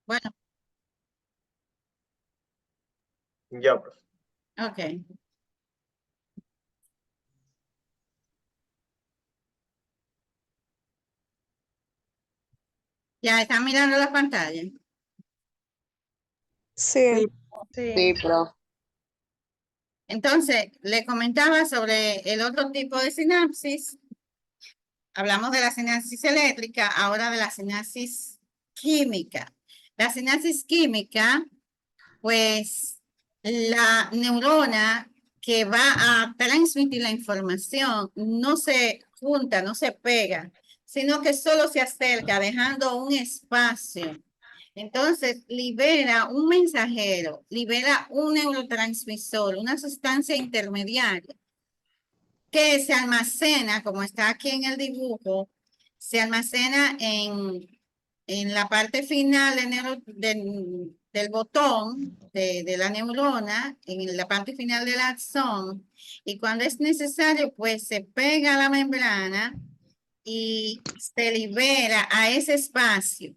Bueno, Ya, profe. ok. Ya están mirando la pantalla. Sí, Sí, profe. Entonces, le comentaba sobre el otro tipo de sinapsis. Hablamos de la sinapsis eléctrica, ahora de la sinapsis química. La sinapsis química, pues la neurona que va a transmitir la información no se junta, no se pega, sino que solo se acerca, dejando un espacio. Entonces, libera un mensajero, libera un neurotransmisor, una sustancia intermediaria que se almacena, como está aquí en el dibujo, se almacena en la parte final del botón de la neurona, en la parte final del axón, y cuando es necesario, pues se pega a la membrana y se libera a ese espacio.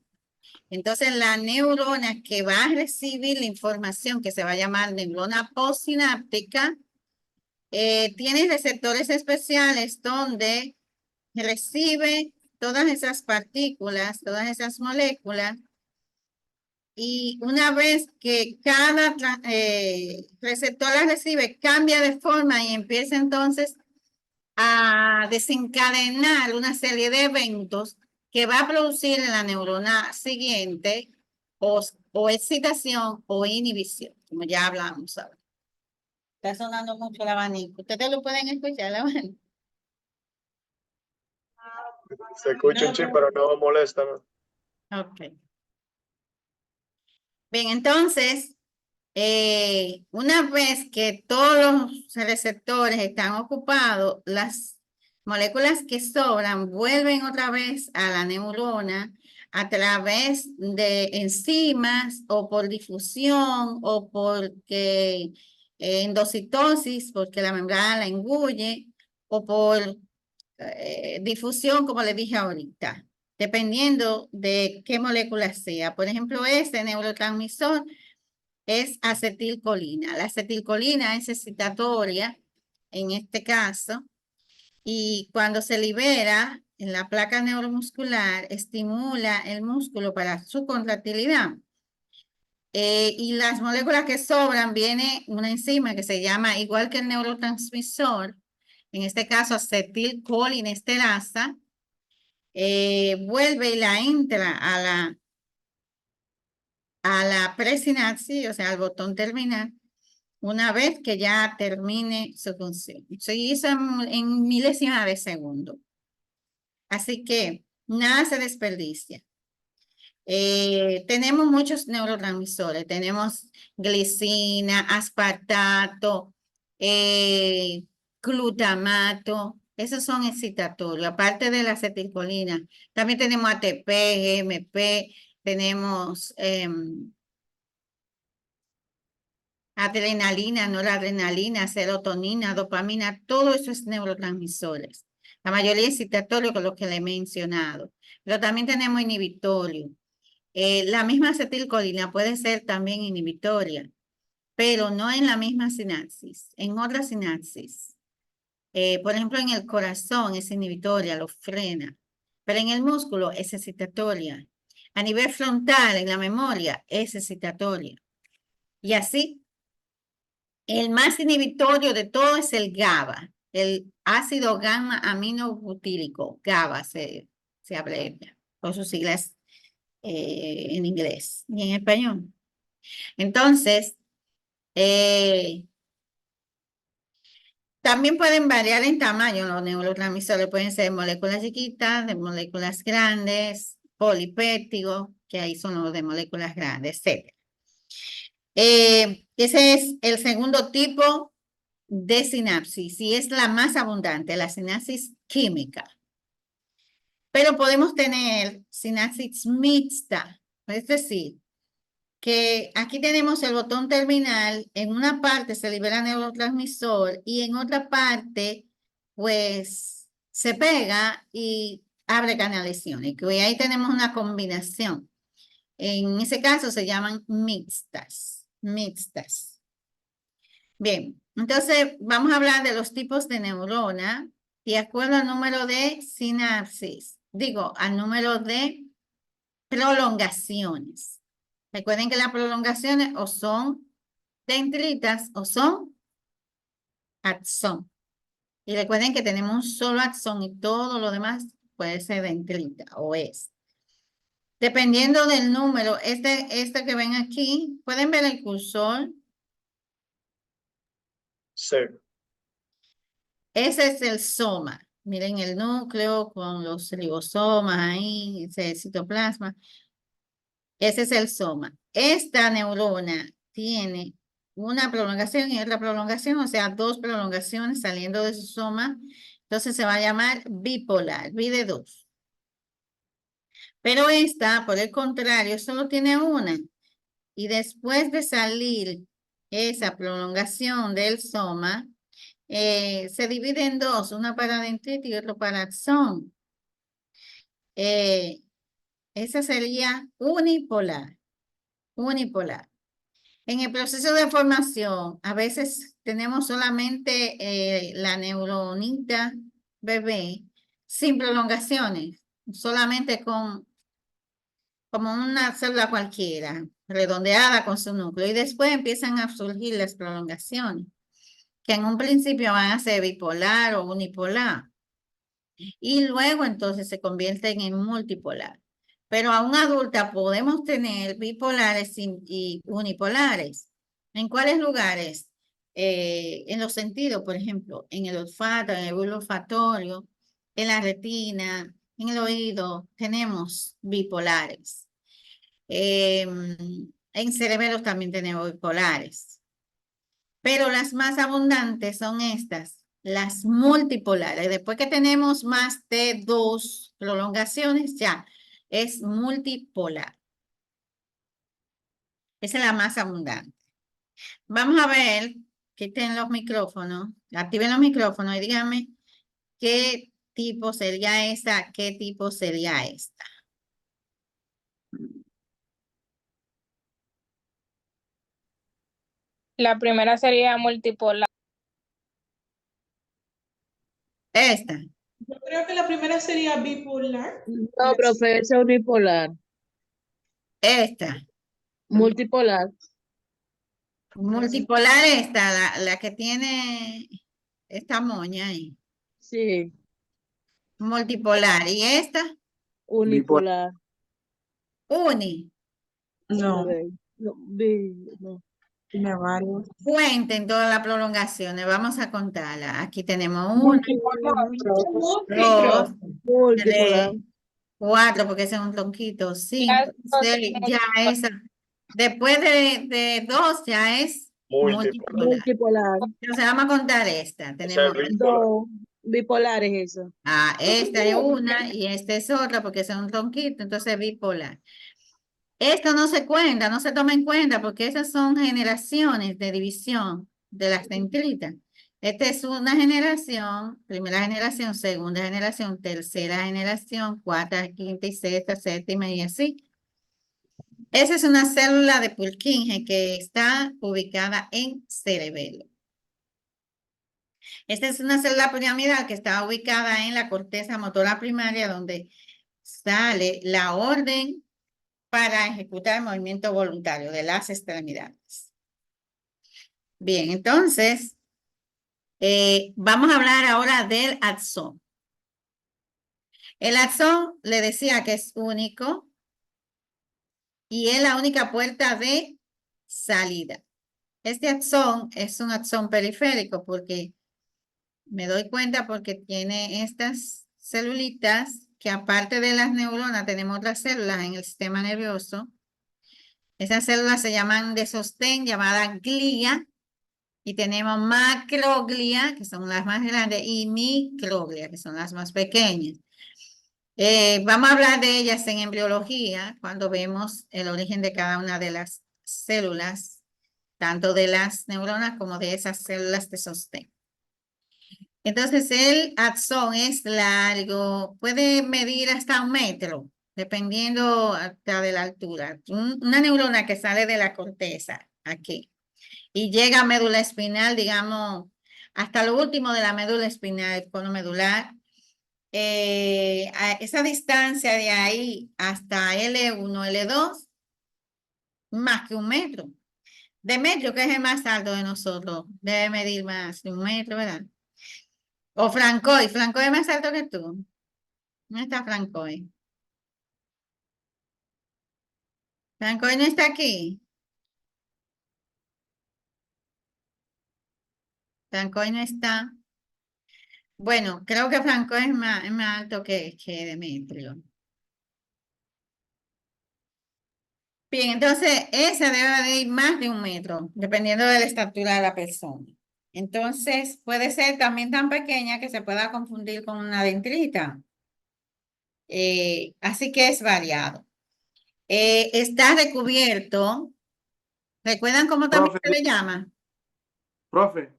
Entonces, la neurona que va a recibir la información, que se va a llamar neurona postsináptica, tiene receptores especiales donde recibe todas esas partículas, todas esas moléculas, y una vez que cada receptor las recibe, cambia de forma y empieza entonces a desencadenar una serie de eventos que va a producir en la neurona siguiente o excitación o inhibición, como ya hablamos ahora. Está sonando mucho el abanico. ¿Ustedes lo pueden escuchar, el abanico? Se escucha un chip, pero no molesta, ¿no? Ok. Bien, entonces, una vez que todos los receptores están ocupados, las moléculas que sobran vuelven otra vez a la neurona a través de enzimas o por difusión o porque endocitosis, porque la membrana la engulle, o por difusión, como le dije ahorita, dependiendo de qué molécula sea. Por ejemplo, este neurotransmisor es acetilcolina. La acetilcolina es excitatoria en este caso, y cuando se libera en la placa neuromuscular, estimula el músculo para su contractilidad. Y las moléculas que sobran, viene una enzima que se llama, igual que el neurotransmisor, en este caso acetilcolinesterasa, vuelve y la entra a la presinapsis, o sea, al botón terminal, una vez que ya termine su función. Se hizo en milésimas de segundo. Así que nada se desperdicia. Tenemos muchos neurotransmisores. Tenemos glicina, aspartato, glutamato. Esos son excitatorios, aparte de la acetilcolina. También tenemos ATP, GMP, tenemos adrenalina, noradrenalina, serotonina, dopamina, todo eso es neurotransmisores. La mayoría es excitatorio con lo que le he mencionado. Pero también tenemos inhibitorio. La misma acetilcolina puede ser también inhibitoria, pero no en la misma sinapsis, en otra sinapsis. Por ejemplo, en el corazón es inhibitoria, lo frena, pero en el músculo es excitatoria. A nivel frontal, en la memoria, es excitatoria. Y así, el más inhibitorio de todo es el GABA, el ácido gamma aminobutírico, GABA se abrevia, por sus siglas en inglés y en español. Entonces, también pueden variar en tamaño. Los neurotransmisores pueden ser moléculas chiquitas, de moléculas grandes, polipéptidos, que ahí son los de moléculas grandes, etc. Ese es el segundo tipo de sinapsis y es la más abundante, la sinapsis química. Pero podemos tener sinapsis mixta, es decir, que aquí tenemos el botón terminal, en una parte se libera neurotransmisor y en otra parte, pues, se pega y abre canalizaciones, que ahí tenemos una combinación. En ese caso se llaman mixtas, mixtas. Bien, entonces vamos a hablar de los tipos de neurona de acuerdo al número de sinapsis, digo, al número de prolongaciones. Recuerden que las prolongaciones o son dendritas o son axón. Y recuerden que tenemos un solo axón y todo lo demás puede ser dendrita o es. Dependiendo del número, este que ven aquí, pueden ver el cursor. Sí. Ese es el soma. Miren el núcleo con los ribosomas ahí, ese citoplasma. Ese es el soma. Esta neurona tiene una prolongación y otra prolongación, o sea, dos prolongaciones saliendo de su soma. Entonces se va a llamar bipolar, bi de dos. Pero esta, por el contrario, solo tiene una. Y después de salir esa prolongación del soma, se divide en dos, una para dendritis y otro para axón. Esa sería unipolar, unipolar. En el proceso de formación, a veces tenemos solamente la neuronita bebé sin prolongaciones, solamente con como una célula cualquiera, redondeada con su núcleo, y después empiezan a surgir las prolongaciones, que en un principio van a ser bipolar o unipolar, y luego entonces se convierten en multipolar. Pero a una adulta podemos tener bipolares y unipolares. ¿En cuáles lugares? En los sentidos, por ejemplo, en el olfato, en el bulbo olfatorio, en la retina, en el oído, tenemos bipolares. En cerebros también tenemos bipolares. Pero las más abundantes son estas, las multipolares. Después que tenemos más de dos prolongaciones, ya es multipolar. Esa es la más abundante. Vamos a ver, quiten los micrófonos, activen los micrófonos y díganme qué tipo sería esta, qué tipo sería esta. La primera sería multipolar. Esta, Yo creo que la primera sería bipolar. No, profe, es unipolar. esta. Multipolar. Multipolar esta, la que tiene esta moña ahí. Sí, Multipolar. ¿Y esta? unipolar. Uni. No, No, no. tiene varios. Cuenten todas las prolongaciones. Vamos a contarla. Aquí tenemos una, dos, Multipolar. tres, cuatro, porque ese es un tronquito, cinco, Las seis, ya esa. Después de dos ya es Multipolar. multipolar. Multipolar. Entonces vamos a contar esta. Esa Tenemos es bipolar. Dos. Bipolar es eso. esta es una y esta es otra porque es un tronquito, entonces bipolar. Esto no se cuenta, no se toma en cuenta porque esas son generaciones de división de las dendritas. Esta es una generación, primera generación, segunda generación, tercera generación, cuarta, quinta y sexta, séptima y así. Esa es una célula de Purkinje que está ubicada en cerebelo. Esta es una célula piramidal que está ubicada en la corteza motora primaria donde sale la orden para ejecutar el movimiento voluntario de las extremidades. Bien, entonces, vamos a hablar ahora del axón. El axón le decía que es único y es la única puerta de salida. Este axón es un axón periférico porque me doy cuenta porque tiene estas celulitas que aparte de las neuronas tenemos otras células en el sistema nervioso. Esas células se llaman de sostén, llamadas glía, y tenemos macroglia, que son las más grandes, y microglia, que son las más pequeñas. Vamos a hablar de ellas en embriología, cuando vemos el origen de cada una de las células, tanto de las neuronas como de esas células de sostén. Entonces, el axón es largo, puede medir hasta 1 metro. dependiendo hasta de la altura. Una neurona que sale de la corteza, aquí, y llega a médula espinal, digamos, hasta lo último de la médula espinal, el cono medular. A esa distancia de ahí hasta L1, L2, más que 1 metro. Demetrio, que es el más alto de nosotros, debe medir más de 1 metro, ¿verdad? O Francois, Francois es más alto que tú. ¿Dónde está Francois? Francois no está aquí. Francois no está. Bueno, creo que Francois es más alto que Demetrio. Bien, entonces esa debe de ir más de 1 metro, dependiendo de la estatura de la persona. Entonces puede ser también tan pequeña que se pueda confundir con una dendrita. Así que es variado. Está recubierto. ¿Recuerdan cómo también Profe, se le llama? profe,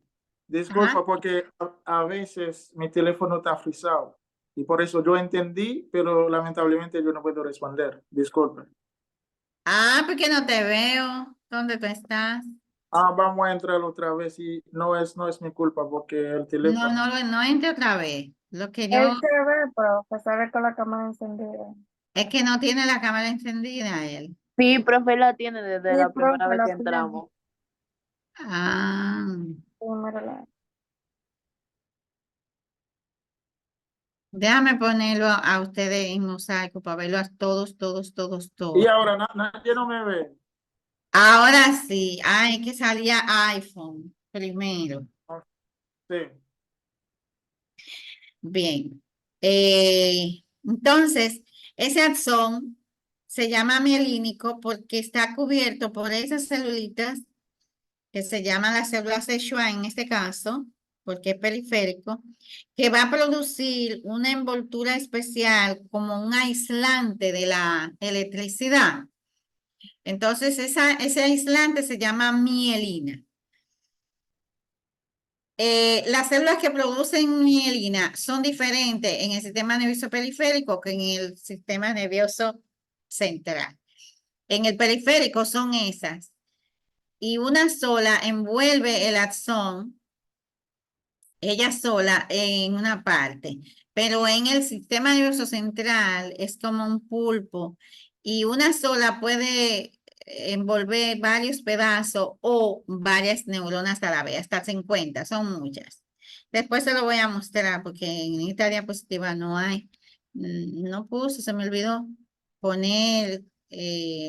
disculpa Ajá. porque a veces mi teléfono está frisado y por eso yo entendí, pero lamentablemente yo no puedo responder. Disculpe. Ah, porque no te veo. ¿Dónde tú estás? Vamos a entrar otra vez y no es mi culpa porque el No, teléfono. no entre otra vez. Lo que yo Él se ve, profe, sabe con la cámara encendida. es que no tiene la cámara encendida él. Sí, profe, la tiene desde Sí, la primera profe, vez la que tiene. entramos. Ah, Sí, mírala. déjame ponerlo a ustedes en mosaico para verlo a todos, Y todos. ahora nadie no me ve. Ahora sí, ay, que salía iPhone primero. Sí. Bien. Entonces, ese axón se llama mielínico porque está cubierto por esas celulitas que se llaman las células de Schwann en este caso, porque es periférico, que va a producir una envoltura especial como un aislante de la electricidad. Entonces, ese aislante se llama mielina. Las células que producen mielina son diferentes en el sistema nervioso periférico que en el sistema nervioso central. En el periférico son esas, y una sola envuelve el axón, ella sola en una parte, pero en el sistema nervioso central es como un pulpo y una sola puede envolver varios pedazos o varias neuronas a la vez, hasta 50, son muchas. Después se lo voy a mostrar porque en esta diapositiva no hay, no puse, se me olvidó poner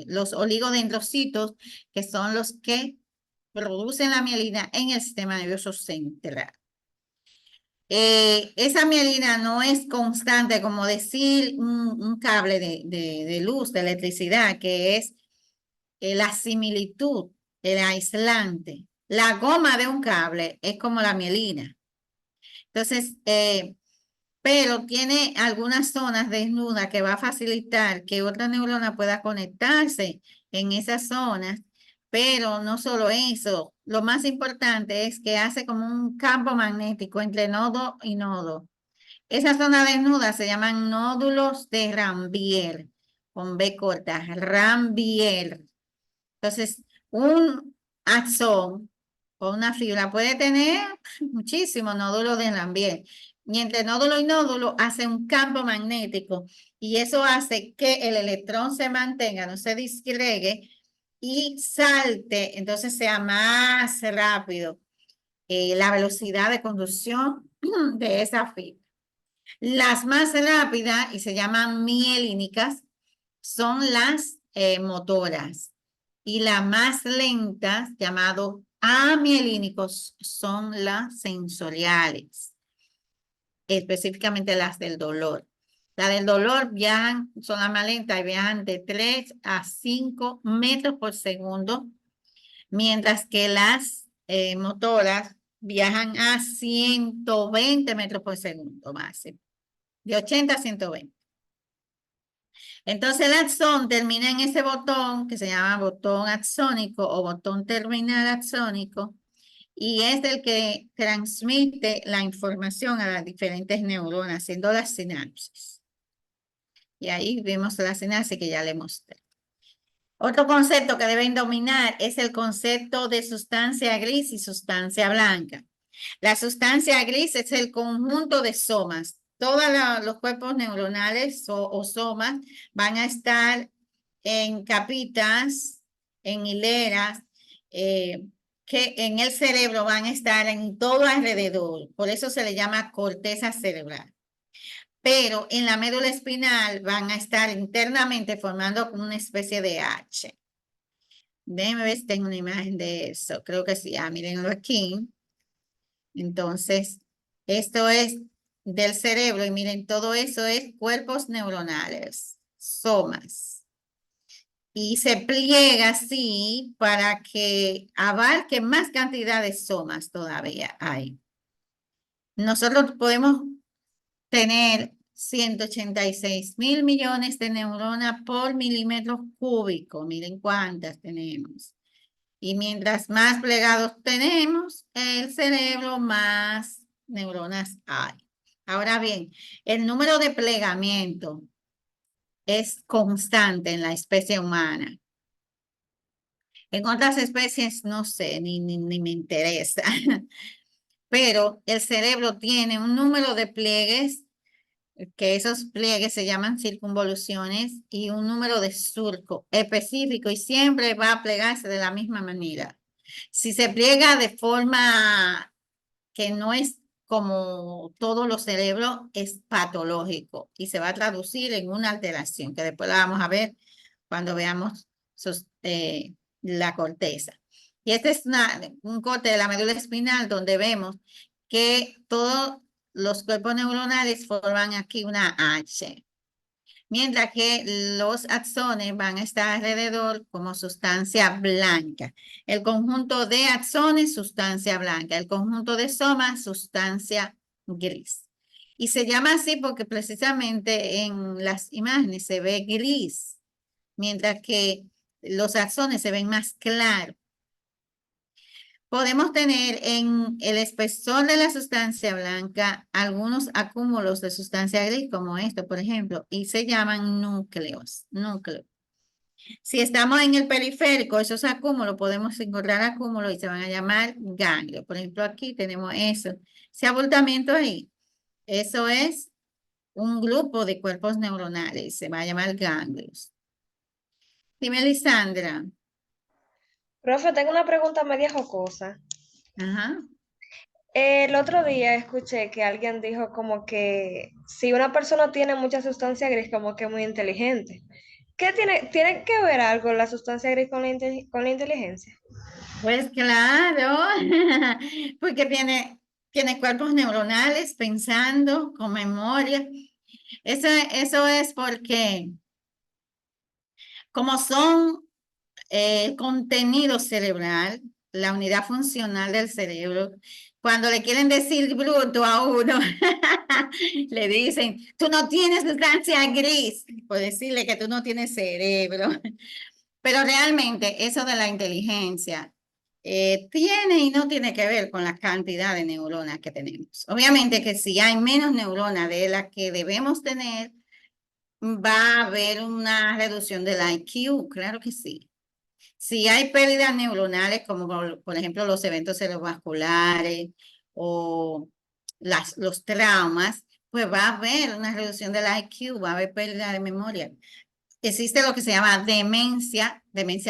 los oligodendrocitos, que son los que producen la mielina en el sistema nervioso central. Esa mielina no es constante, como decir un cable de luz, de electricidad, que es la similitud, el aislante. La goma de un cable es como la mielina. Entonces, pero tiene algunas zonas desnudas que va a facilitar que otra neurona pueda conectarse en esas zonas, pero no solo eso, lo más importante es que hace como un campo magnético entre nodo y nodo. Esas zonas desnudas se llaman nódulos de Ranvier, con B corta, Ranvier. Entonces, un axón o una fibra puede tener muchísimos nódulos de Ranvier. Y entre nódulo y nódulo hace un campo magnético y eso hace que el electrón se mantenga, no se disgregue y salte, entonces sea más rápido la velocidad de conducción de esa fibra. Las más rápidas y se llaman mielínicas son las motoras y las más lentas, llamados amielínicos, son las sensoriales, específicamente las del dolor. Las del dolor viajan, son las más lentas y viajan de 3 a 5 metros por segundo, mientras que las motoras viajan a 120 metros por segundo máximo, de 80 a 120. Entonces el axón termina en ese botón que se llama botón axónico o botón terminal axónico y es el que transmite la información a las diferentes neuronas, haciendo las sinapsis. Y ahí vimos la sinapsis que ya le mostré. Otro concepto que deben dominar es el concepto de sustancia gris y sustancia blanca. La sustancia gris es el conjunto de somas. Todos los cuerpos neuronales o somas van a estar en capitas, en hileras, que en el cerebro van a estar en todo alrededor. Por eso se le llama corteza cerebral. Pero en la médula espinal van a estar internamente formando como una especie de H. Déjenme ver si tengo una imagen de eso. Creo que sí. Mírenlo aquí. Entonces, esto es del cerebro y miren, todo eso es cuerpos neuronales, somas. Y se pliega así para que abarque más cantidad de somas todavía hay. Nosotros podemos tener 186.000 millones de neuronas por milímetro cúbico. Miren cuántas tenemos. Y mientras más plegados tenemos el cerebro, más neuronas hay. Ahora bien, el número de plegamiento es constante en la especie humana. En otras especies no sé, ni me interesa. Pero el cerebro tiene un número de pliegues, que esos pliegues se llaman circunvoluciones, y un número de surco específico, y siempre va a plegarse de la misma manera. Si se pliega de forma que no es como todos los cerebros, es patológico y se va a traducir en una alteración, que después la vamos a ver cuando veamos la corteza. Y este es un corte de la médula espinal donde vemos que todos los cuerpos neuronales forman aquí una H. Mientras que los axones van a estar alrededor como sustancia blanca. El conjunto de axones, sustancia blanca. El conjunto de somas, sustancia gris. Y se llama así porque precisamente en las imágenes se ve gris, mientras que los axones se ven más claros. Podemos tener en el espesor de la sustancia blanca algunos acúmulos de sustancia gris, como esto, por ejemplo, y se llaman núcleos. Si estamos en el periférico, esos acúmulos, podemos encontrar acúmulos y se van a llamar ganglios. Por ejemplo, aquí tenemos eso. Ese abultamiento ahí, eso es un grupo de cuerpos neuronales, se va a llamar ganglios. Dime, Lisandra. Profe, tengo una pregunta media jocosa. Ajá. El otro día escuché que alguien dijo como que si una persona tiene mucha sustancia gris, como que es muy inteligente. ¿Qué tiene que ver algo la sustancia gris con con la inteligencia? Pues claro, porque tiene cuerpos neuronales pensando con memoria. Eso es porque como son contenido cerebral, la unidad funcional del cerebro, cuando le quieren decir bruto a uno, le dicen, tú no tienes sustancia gris, por decirle que tú no tienes cerebro. Pero realmente eso de la inteligencia tiene y no tiene que ver con la cantidad de neuronas que tenemos. Obviamente que si hay menos neuronas de las que debemos tener, va a haber una reducción del IQ, claro que sí. Si hay pérdidas neuronales, como por ejemplo los eventos cerebrovasculares o los traumas, pues va a haber una reducción del IQ, va a haber pérdida de memoria. Existe lo que se llama demencia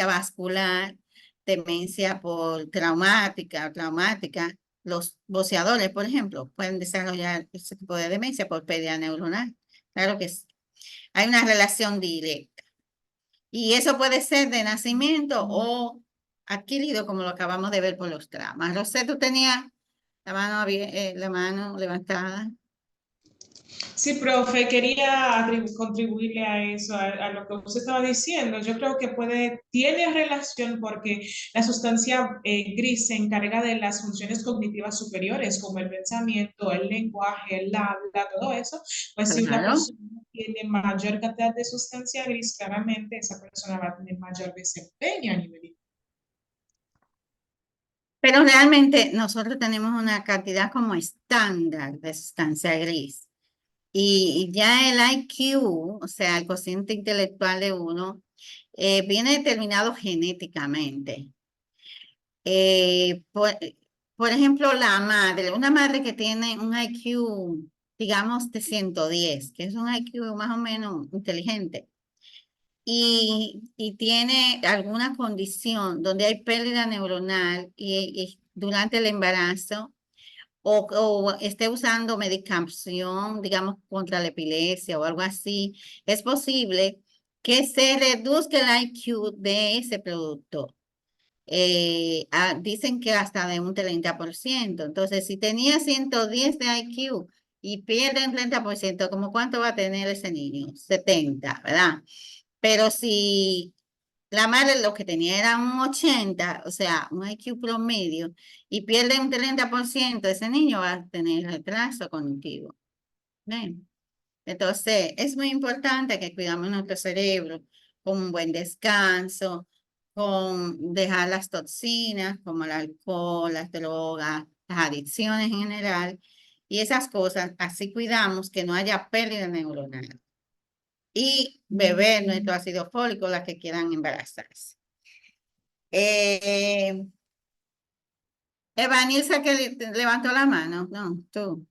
vascular, demencia por traumática. Los boceadores, por ejemplo, pueden desarrollar ese tipo de demencia por pérdida neuronal. Claro que sí. Hay una relación directa. Y eso puede ser de nacimiento o adquirido, como lo acabamos de ver por los traumas. Rosé, tú tenías la mano levantada. Sí, profe, quería contribuirle a eso, a lo que usted estaba diciendo. Yo creo que tiene relación porque la sustancia gris se encarga de las funciones cognitivas superiores, como el pensamiento, el lenguaje, el habla, todo eso. Pues si una Claro. persona tiene mayor cantidad de sustancia gris, claramente esa persona va a tener mayor desempeño a nivel. Pero realmente nosotros tenemos una cantidad como estándar de sustancia gris. Y ya el IQ, o sea, el cociente intelectual de uno, viene determinado genéticamente. Por ejemplo, una madre que tiene un IQ, digamos, de 110, que es un IQ más o menos inteligente, y tiene alguna condición donde hay pérdida neuronal y durante el embarazo, o esté usando medicación, digamos, contra la epilepsia o algo así, es posible que se reduzca el IQ de ese producto. Dicen que hasta de un 30%. Entonces, si tenía 110 de IQ y pierde un 30%, ¿cómo cuánto va a tener ese niño? 70, ¿verdad? Pero si la madre lo que tenía era un 80, o sea, un IQ promedio, y pierde un 30%, ese niño va a tener retraso cognitivo. ¿Ven? Entonces, es muy importante que cuidamos nuestro cerebro con un buen descanso, con dejar las toxinas como el alcohol, las drogas, las adicciones en general, y esas cosas, así cuidamos que no haya pérdida neuronal. Y beber nuestro ácido fólico, las que quieran embarazarse. Evanilza que levantó la mano, no, tú.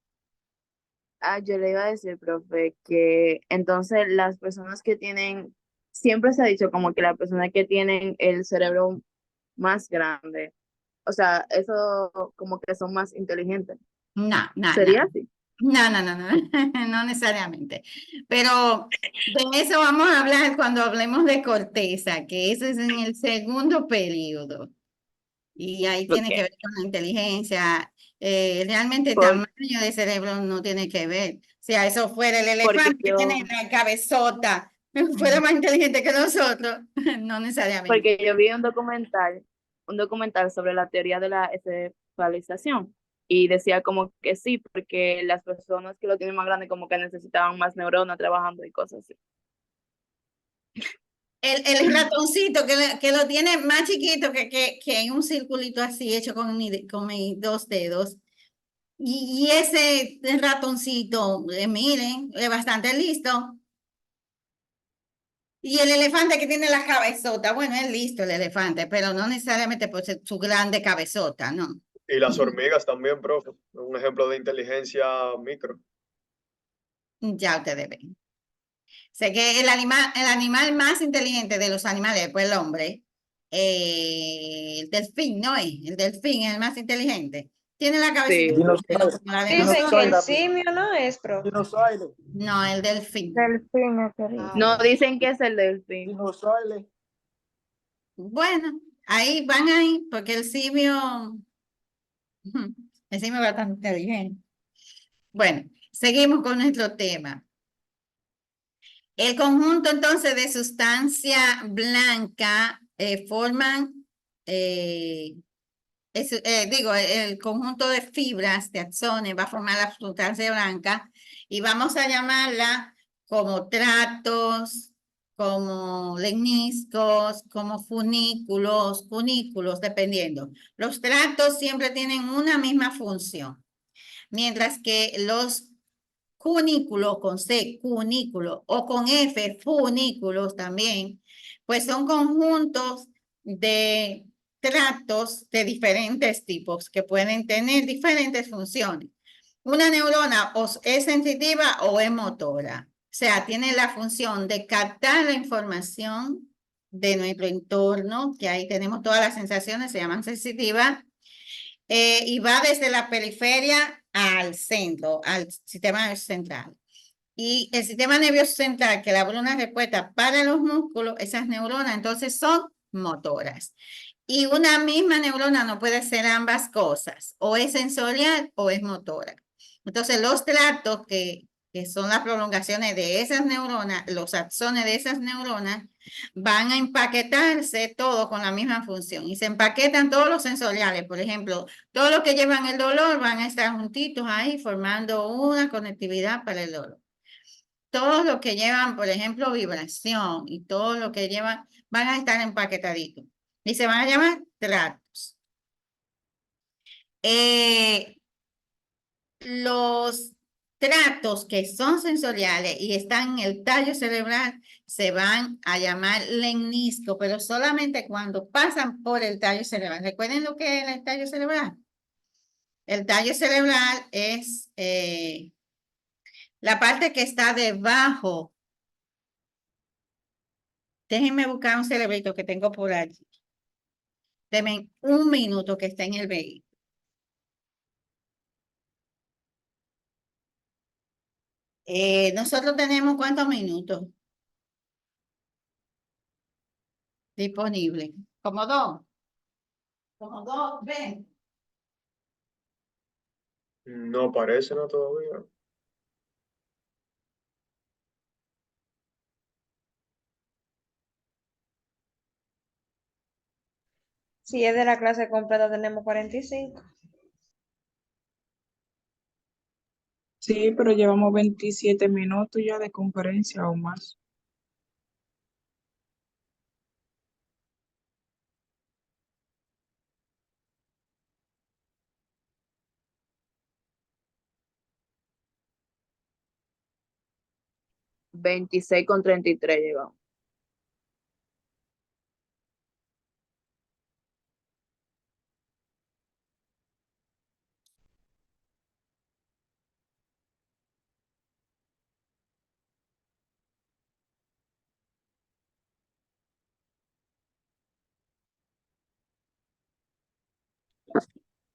Ah, yo le iba a decir, profe, que entonces las personas que tienen, siempre se ha dicho como que las personas que tienen el cerebro más grande, o sea, eso como que son más inteligentes. No, no, no. ¿Sería así? No, no, no, no, no necesariamente. Pero de eso vamos a hablar cuando hablemos de corteza, que eso es en el segundo periodo. Y ahí tiene que Ok. ver con la inteligencia. Realmente el Por- tamaño de cerebro no tiene que ver. Si a eso fuera el porque elefante que tiene yo, la cabezota, fuera más inteligente que nosotros, no necesariamente. porque yo vi un documental sobre la teoría de la encefalización y decía como que sí, porque las personas que lo tienen más grande como que necesitaban más neuronas trabajando y cosas así. El ratoncito que lo tiene más chiquito que hay un circulito así hecho con mis dos dedos. Y ese ratoncito, miren, es bastante listo. Y el elefante que tiene la cabezota, bueno, es listo el elefante, pero no necesariamente por su grande cabezota, ¿no? Y las hormigas también, profe. Un ejemplo de inteligencia micro. Ya ustedes ven. Sé que el animal más inteligente de los animales, pues el hombre, el delfín, ¿no es? El delfín es el más inteligente. Tiene la cabecita, Sí. pero Dinosaurio, como la de Dicen nosotros. que el dinosaurio, simio no es, profe. dinosaurio, No, el delfín. Delfín, querido. No dicen que es el delfín. dinosaurio. Bueno, ahí van ahí, porque el simio es bastante inteligente. Bueno, seguimos con nuestro tema. El conjunto entonces de sustancia blanca forman, el conjunto de fibras de axones va a formar la sustancia blanca y vamos a llamarla como tratos, como lemniscos, como cunículos, dependiendo. Los tratos siempre tienen una misma función, mientras que los cunículos con C, cunículo, o con F, funículos también, pues son conjuntos de tractos de diferentes tipos que pueden tener diferentes funciones. Una neurona es sensitiva o es motora. O sea, tiene la función de captar la información de nuestro entorno, que ahí tenemos todas las sensaciones, se llaman sensitivas, y va desde la periferia al centro, al sistema nervioso central. Y el sistema nervioso central que elabora una respuesta para los músculos, esas neuronas entonces son motoras. Y una misma neurona no puede ser ambas cosas, o es sensorial o es motora. Entonces los tractos que son las prolongaciones de esas neuronas, los axones de esas neuronas, van a empaquetarse todo con la misma función. Y se empaquetan todos los sensoriales, por ejemplo, todos los que llevan el dolor van a estar juntitos ahí formando una conectividad para el dolor. Todos los que llevan, por ejemplo, vibración y todos los que llevan, van a estar empaquetaditos. Y se van a llamar tractos. Los tractos que son sensoriales y están en el tallo cerebral se van a llamar lemnisco, pero solamente cuando pasan por el tallo cerebral. ¿Recuerden lo que es el tallo cerebral? El tallo cerebral es la parte que está debajo. Déjenme buscar un cerebrito que tengo por allí. Denme un minuto que está en el vehículo. Nosotros tenemos ¿cuántos minutos disponibles? Como dos. Como dos, ven. No parece, ¿no? Todavía. Si es de la clase completa, tenemos 45. Sí, pero llevamos 27 minutos ya de conferencia o más. Veintiséis con 33 llegamos.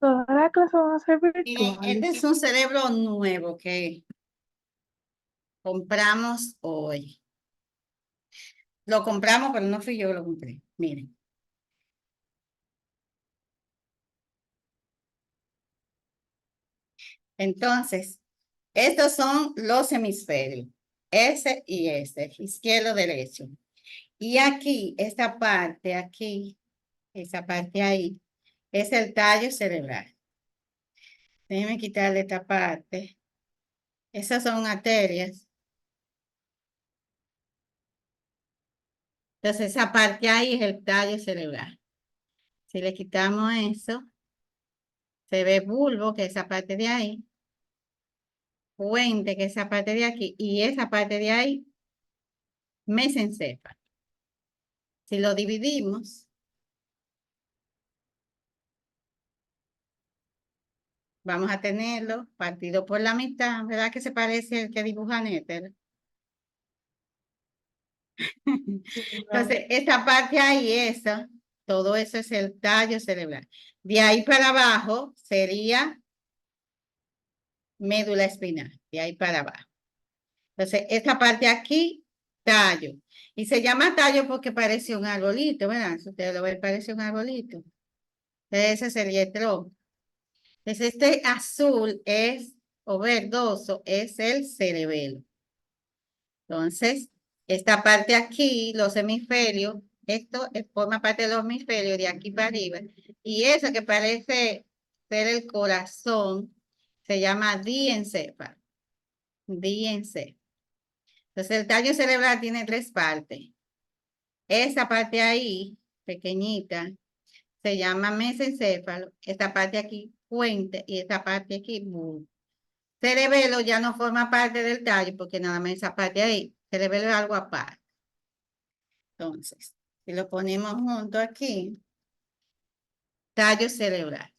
Todas las clases van a ser Miren, este virtuales. es un cerebro nuevo que compramos hoy. Lo compramos, pero no fui yo que lo compré. Miren. Entonces, estos son los hemisferios. Ese y ese, izquierdo, derecho. Y aquí, esta parte aquí, esa parte ahí, es el tallo cerebral. Déjenme quitarle esta parte. Esas son arterias. Entonces, esa parte ahí es el tallo cerebral. Si le quitamos eso, se ve bulbo, que es esa parte de ahí, puente, que es esa parte de aquí, y esa parte de ahí, mesencéfalo. Si lo dividimos, vamos a tenerlo partido por la mitad, ¿verdad que se parece al que dibuja Néter? Entonces, esta parte ahí, esa, todo eso es el tallo cerebral. De ahí para abajo sería médula espinal, de ahí para abajo. Entonces, esta parte aquí, tallo. Y se llama tallo porque parece un arbolito, ¿verdad? Si ustedes lo ven, parece un arbolito. Ese sería el tronco. Entonces, este azul es, o verdoso, es el cerebelo. Entonces, esta parte aquí, los hemisferios, esto forma parte de los hemisferios de aquí para arriba. Y eso que parece ser el corazón, se llama diencéfalo. Diencéfalo. Entonces, el tallo cerebral tiene tres partes. Esa parte ahí, pequeñita, se llama mesencéfalo. Esta parte aquí, puente, y esta parte aquí, bulbo. Cerebelo ya no forma parte del tallo, porque nada más esa parte ahí. Cerebelo es algo aparte. Entonces, si lo ponemos junto aquí, tallo cerebral.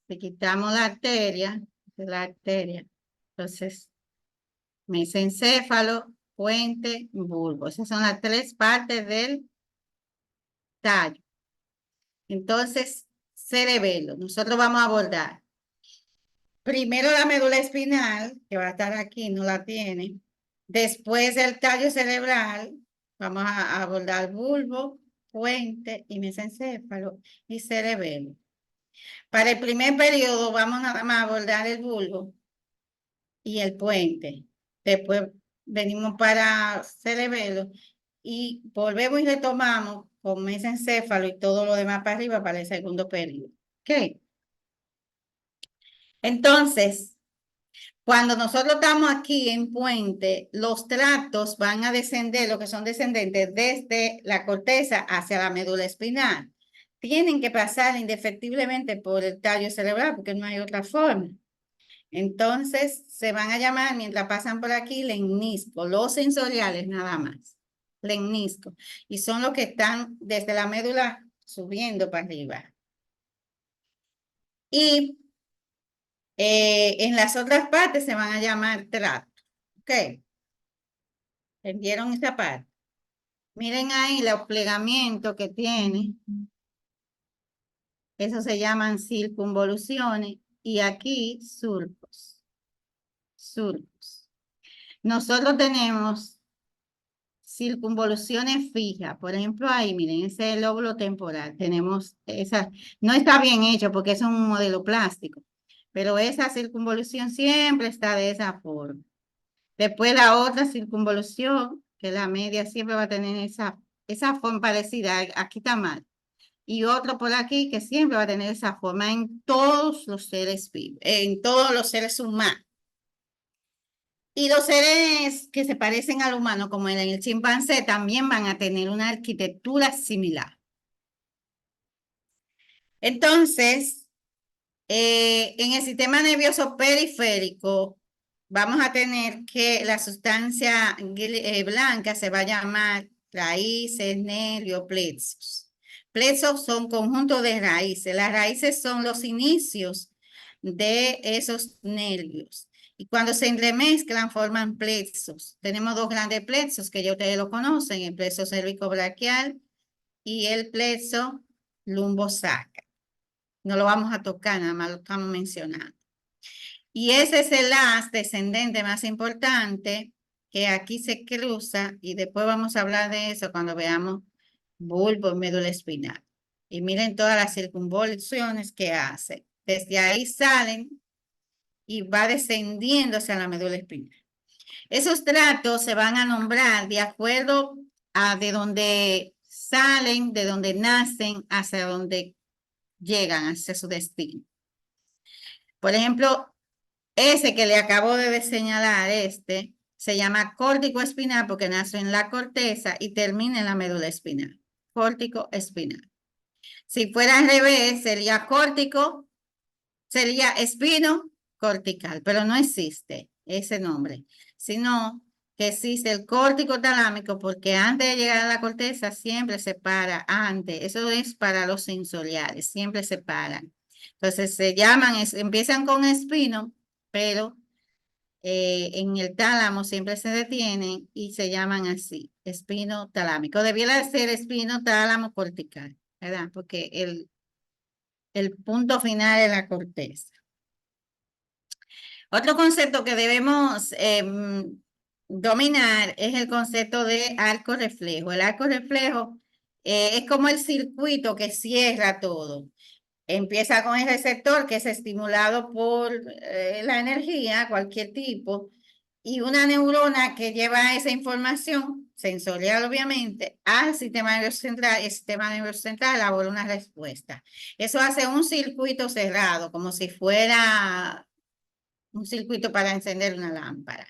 Si quitamos la arteria, entonces, mesencéfalo, puente, bulbo. Esas son las tres partes del tallo. Entonces, cerebelo. Nosotros vamos a abordar primero la médula espinal, que va a estar aquí, no la tiene. Después el tallo cerebral, vamos a abordar bulbo, puente y mesencéfalo y cerebelo. Para el primer periodo vamos nada más a abordar el bulbo y el puente. Después venimos para cerebelo y volvemos y retomamos con mesencéfalo y todo lo demás para arriba para el segundo periodo. ¿Ok? Entonces, cuando nosotros estamos aquí en puente, los tractos van a descender, lo que son descendentes, desde la corteza hacia la médula espinal. Tienen que pasar indefectiblemente por el tallo cerebral porque no hay otra forma. Entonces, se van a llamar, mientras pasan por aquí, lemnisco, los sensoriales nada más, lemnisco. Y son los que están desde la médula subiendo para arriba. Y en las otras partes se van a llamar tracto. ¿Ok? ¿Entendieron esta parte? Miren ahí los plegamientos que tiene. Eso se llaman circunvoluciones. Y aquí surcos. Surcos. Nosotros tenemos circunvoluciones fijas. Por ejemplo, ahí, miren, ese es el lóbulo temporal. Tenemos esa, no está bien hecho porque es un modelo plástico, pero esa circunvolución siempre está de esa forma. Después la otra circunvolución, que es la media, siempre va a tener esa forma parecida. Aquí está mal. Y otro por aquí que siempre va a tener esa forma en todos los seres vivos, en todos los seres humanos. Y los seres que se parecen al humano, como en el chimpancé, también van a tener una arquitectura similar. Entonces, en el sistema nervioso periférico, vamos a tener que la sustancia blanca se va a llamar raíces, nervios, plexos. Plexos son conjuntos de raíces. Las raíces son los inicios de esos nervios. Y cuando se entremezclan, forman plexos. Tenemos dos grandes plexos que ya ustedes lo conocen, el plexo cervicobraquial y el plexo lumbosacral. No lo vamos a tocar, nada más lo estamos mencionando. Y ese es el haz descendente más importante que aquí se cruza y después vamos a hablar de eso cuando veamos bulbo y médula espinal. Y miren todas las circunvoluciones que hace. Desde ahí salen y va descendiendo hacia la médula espinal. Esos tratos se van a nombrar de acuerdo a de donde salen, de donde nacen, hacia donde llegan, hacia su destino. Por ejemplo, ese que le acabo de señalar, se llama córtico espinal porque nace en la corteza y termina en la médula espinal. Córtico espinal. Si fuera al revés, sería córtico, sería espino cortical, pero no existe ese nombre, sino que existe el córtico talámico porque antes de llegar a la corteza siempre se para antes. Eso es para los sensoriales, siempre se paran. Entonces se llaman, empiezan con espino, pero en el tálamo siempre se detienen y se llaman así, espino talámico. Debiera ser espino tálamo cortical, ¿verdad? Porque el punto final es la corteza. Otro concepto que debemos dominar es el concepto de arco reflejo. El arco reflejo es como el circuito que cierra todo. Empieza con el receptor que es estimulado por la energía, cualquier tipo, y una neurona que lleva esa información, sensorial obviamente, al sistema nervioso central, y el sistema nervioso central elabora una respuesta. Eso hace un circuito cerrado, como si fuera un circuito para encender una lámpara.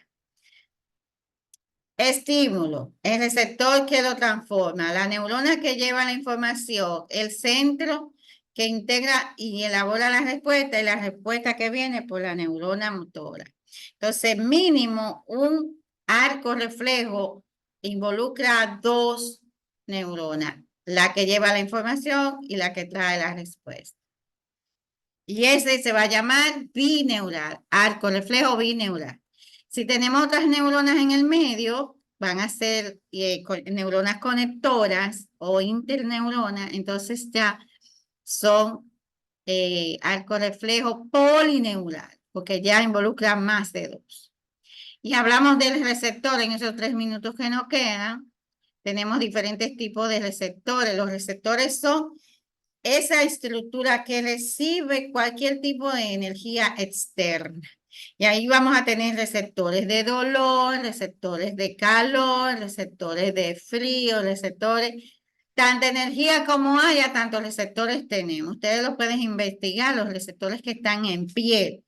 Estímulo, el receptor que lo transforma, la neurona que lleva la información, el centro que integra y elabora la respuesta y la respuesta que viene por la neurona motora. Entonces, mínimo un arco reflejo involucra dos neuronas, la que lleva la información y la que trae la respuesta. Y ese se va a llamar bineural, arco reflejo bineural. Si tenemos otras neuronas en el medio, van a ser neuronas conectoras o interneuronas, entonces ya son arco reflejo polineural, porque ya involucran más de dos. Y hablamos del receptor en esos 3 minutos que nos quedan. Tenemos diferentes tipos de receptores. Los receptores son esa estructura que recibe cualquier tipo de energía externa. Y ahí vamos a tener receptores de dolor, receptores de calor, receptores de frío, receptores, tanta energía como haya, tantos receptores tenemos. Ustedes los pueden investigar, los receptores que están en piel.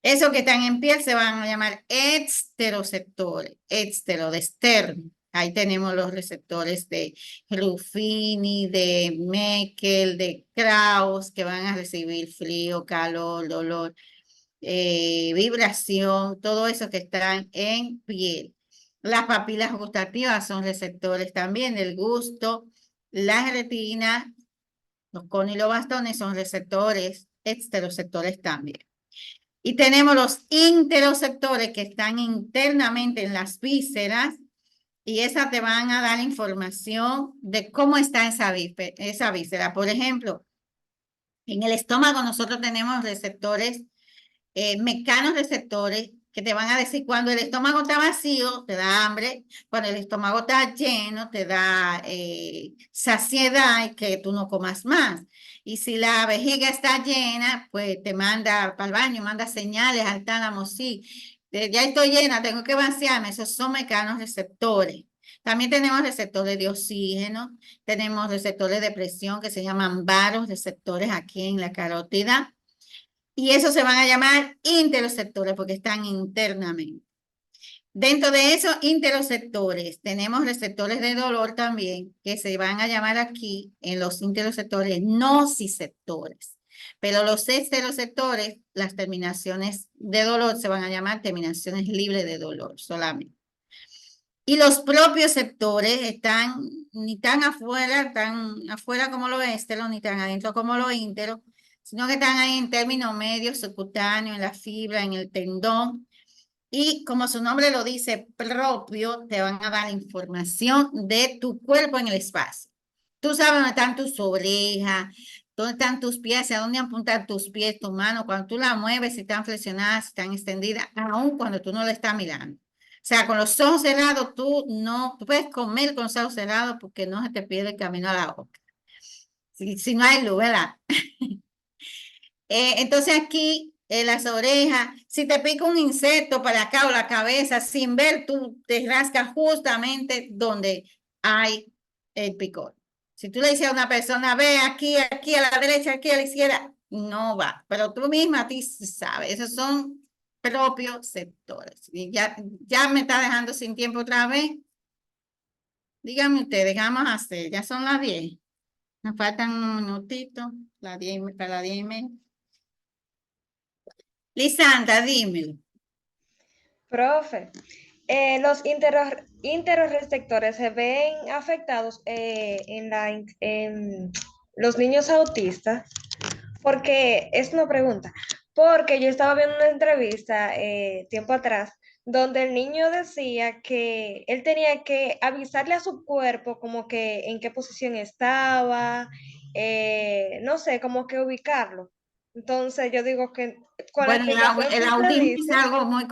Esos que están en piel se van a llamar exteroceptores, extero, de externo. Ahí tenemos los receptores de Ruffini, de Meckel, de Krauss, que van a recibir frío, calor, dolor. vibración, todo eso que está en piel. Las papilas gustativas son receptores también del gusto. Las retinas, los conos y los bastones son receptores, esteroceptores también. Y tenemos los interoceptores que están internamente en las vísceras y esas te van a dar información de cómo está esa víscera. Por ejemplo, en el estómago nosotros tenemos receptores, mecanorreceptores que te van a decir cuando el estómago está vacío, te da hambre, cuando el estómago está lleno, te da saciedad y que tú no comas más. Y si la vejiga está llena, pues te manda para el baño, manda señales al tálamo, sí, ya estoy llena, tengo que vaciarme, esos son mecanorreceptores. También tenemos receptores de oxígeno, tenemos receptores de presión que se llaman varoreceptores aquí en la carótida. Y esos se van a llamar interoceptores porque están internamente. Dentro de esos interoceptores tenemos receptores de dolor también que se van a llamar aquí en los interoceptores nociceptores. Pero los esteroceptores, las terminaciones de dolor se van a llamar terminaciones libres de dolor solamente. Y los propioceptores están ni tan afuera como los esteros, ni tan adentro como los ínteros, sino que están ahí en términos medios, subcutáneos, en la fibra, en el tendón. Y como su nombre lo dice, propio, te van a dar información de tu cuerpo en el espacio. Tú sabes dónde están tus orejas, dónde están tus pies, hacia dónde apuntan tus pies, tu mano, cuando tú la mueves, si están flexionadas, si están extendidas, aun cuando tú no la estás mirando. O sea, con los ojos cerrados, tú puedes comer con los ojos cerrados porque no se te pierde el camino a la boca. Si no hay luz, ¿verdad? Entonces aquí, en las orejas, si te pica un insecto para acá o la cabeza, sin ver, tú te rascas justamente donde hay el picor. Si tú le dices a una persona, ve aquí, aquí a la derecha, aquí a la izquierda, no va. Pero tú misma a ti sabes, esos son propios sectores. Y ya me está dejando sin tiempo otra vez. Díganme ustedes, ¿qué vamos a hacer? Ya son las 10. Nos faltan un minutito, para las 10:30. Lisandra, dímelo. Profe, los interoreceptores se ven afectados en los niños autistas, porque es una pregunta, porque yo estaba viendo una entrevista tiempo atrás donde el niño decía que él tenía que avisarle a su cuerpo como que en qué posición estaba, no sé, como que ubicarlo. Entonces yo digo que con la Bueno, explicación el que usted autismo es dice, algo muy